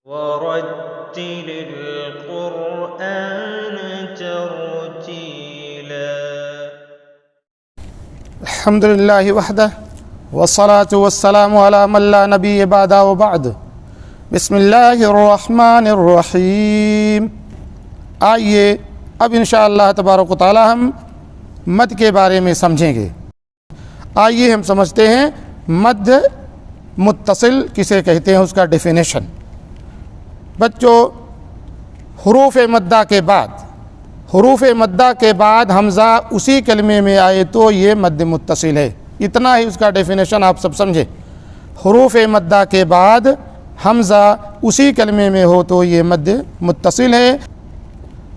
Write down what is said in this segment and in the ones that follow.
वरत्तिलिल क़ुरआन तरतीला। अल्हम्दुलिल्लाहि वहदह वस्सलातु वस्सलामु अला मन ला नबिय्य बअदा व बअद। बिस्मिल्लाहिर्रहमानिर्रहीम। आइए अब इंशाअल्लाह तबारक व तआला हम मद के बारे में समझेंगे। आइए हम समझते हैं मद मुत्तसिल किसे कहते हैं, उसका डेफिनेशन। बच्चों, हुरूफ मद्दा के बाद हमज़ा उसी कलमे में आए तो ये मद मुत्तसिल है। इतना ही उसका डेफिनेशन आप सब समझे। हुरूफ मद्दा के बाद हमज़ा उसी कलमे में हो तो ये मद मुत्तसिल है।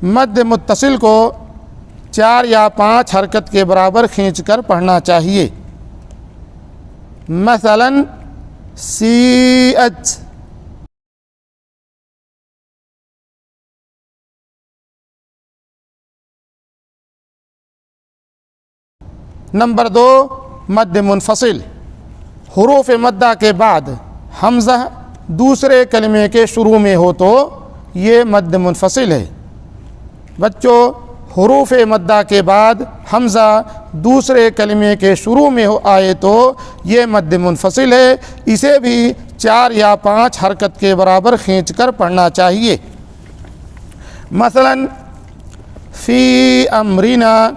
मद मुत्तसिल को 4 या 5 हरकत के बराबर खींचकर पढ़ना चाहिए। मसलन सीअत, नंबर 2 मद मुनफसिल। हुरूफ मद्दा के बाद हमज़ा दूसरे कलमे के शुरू में हो तो ये मद मुनफसिल है। बच्चों, हुरूफ मद्दा के बाद हमज़ा दूसरे कलमे के शुरू में आए तो ये मद मुनफसिल है। इसे भी 4 या 5 हरकत के बराबर खींचकर पढ़ना चाहिए। मसलन फ़ी अमरिना,